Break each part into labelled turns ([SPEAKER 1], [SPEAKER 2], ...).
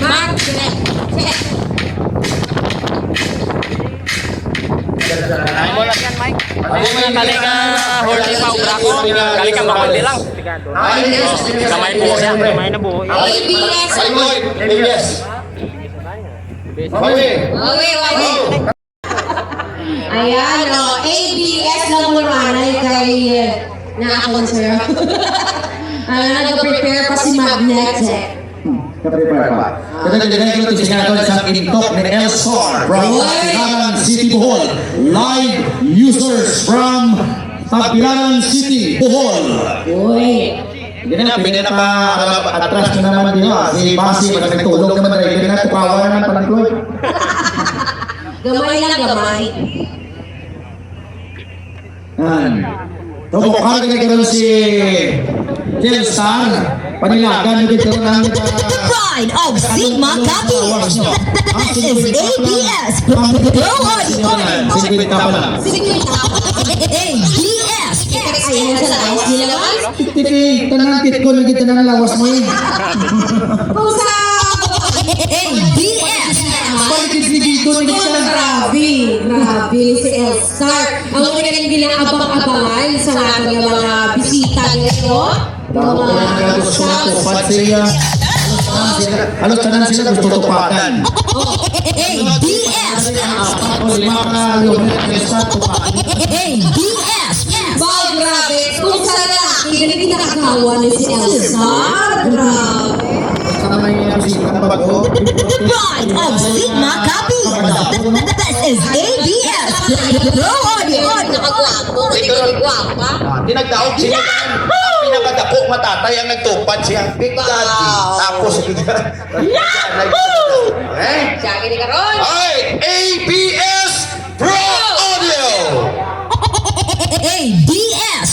[SPEAKER 1] Magnet.
[SPEAKER 2] Ay mo lang yan, Mike. Ay mo lang tali ka holding pa ubra ko. Kali ka makundi lang. Kamay po siya. Kamay na buo.
[SPEAKER 1] ABS.
[SPEAKER 3] ABS.
[SPEAKER 1] Ayan, o. ABS lang mo nanay kay na-akon, sir. Nag-prepare pa si Magnet.
[SPEAKER 3] Prepare pa. Kita direct to siya sa intok ni Elsor from Tagbilaran City, Bohol. Live users from Tagbilaran City, Bohol.
[SPEAKER 1] Uy.
[SPEAKER 3] Hindi na atras na naman din si Basi pag nagtulog naman rin. Hindi na tukawa naman pala ko.
[SPEAKER 1] Gamay lang, gamay.
[SPEAKER 3] Tubukan na gano'n si Telstar. Panilagan na dito ng
[SPEAKER 4] Pride of Sigma Copies. This is ABS Pro Audio.
[SPEAKER 3] Sigwit ka pala.
[SPEAKER 4] ABS.
[SPEAKER 1] Ayan sa lawas nila naman.
[SPEAKER 3] Tiki, tanangkit ko lagi tanang lawas mo yun.
[SPEAKER 1] Kung sa...
[SPEAKER 4] ABS.
[SPEAKER 3] Palikit ni Gito na kita.
[SPEAKER 1] Grabe si Elstar. Ang ulit bilang abang-abangan sa ating mga bisita nito.
[SPEAKER 3] Halos tanan sila gusto tupatan.
[SPEAKER 4] ABS. ABS.
[SPEAKER 1] Wow, grabe. Kung sa lalaki, ganun pinakagawa ni si Elstar. Grabe.
[SPEAKER 4] Pride of Sigma Copies. This is ABS Pro Audio.
[SPEAKER 1] Nakagwapo. Nakagwapa.
[SPEAKER 3] Tinagdaog siya. Pinakadako matatay ang nagtupad siya. Big Daddy. Tapos
[SPEAKER 1] Siya, gini ka ron.
[SPEAKER 3] ay, ABS Pro Audio.
[SPEAKER 4] ABS.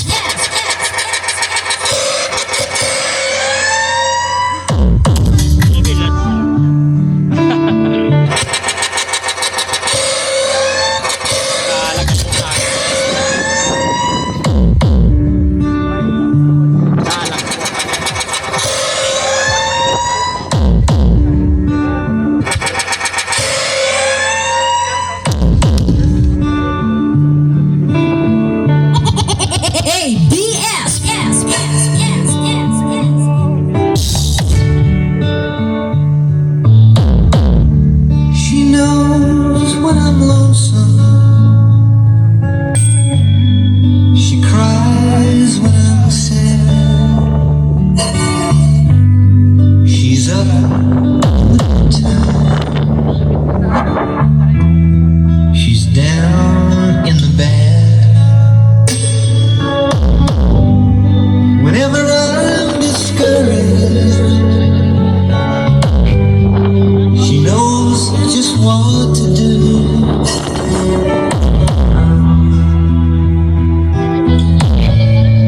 [SPEAKER 5] She knows when I'm lonesome. She cries when I'm sad. She's up with the time. She's down in the bad. Whenever I'm discouraged, she knows just what to do.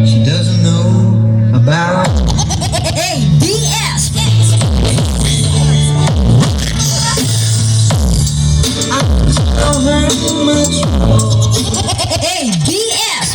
[SPEAKER 5] She doesn't know about
[SPEAKER 4] ABS.
[SPEAKER 5] so very much more.
[SPEAKER 4] ABS.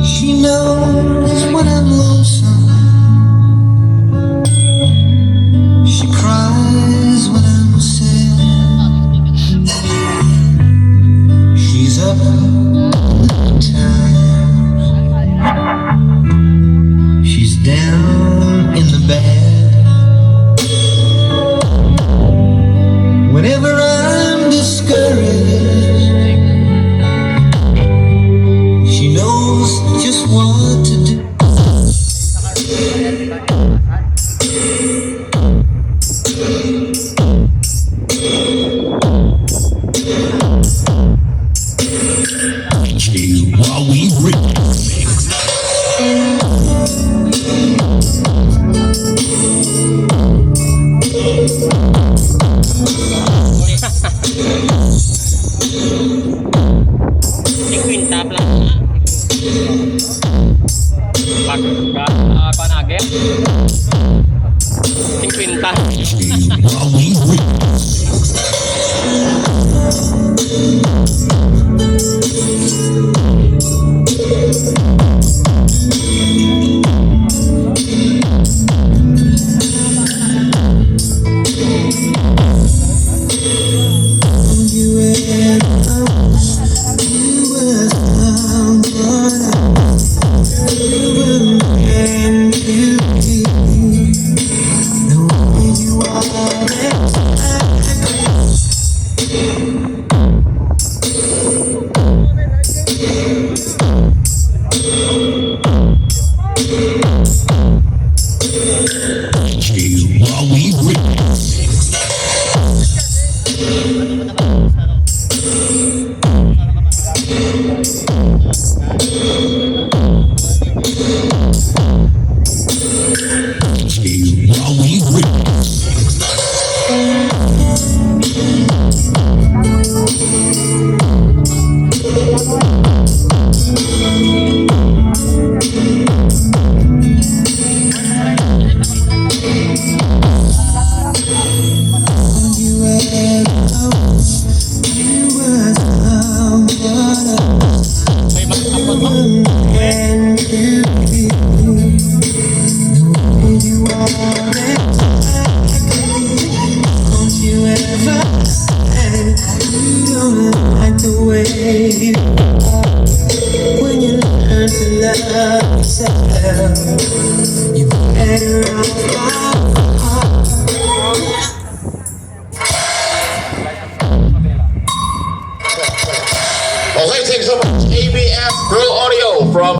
[SPEAKER 5] She knows when I'm lonesome. She cries when I'm sad. She's up with the times. She's down in the bad. Whenever I'm discouraged, she knows just what to do.
[SPEAKER 2] Quinta pala. Pagka panagin. 50.
[SPEAKER 5] When you learn to love yourself, you better off.
[SPEAKER 3] Okay, thanks so much. ABS Pro Audio from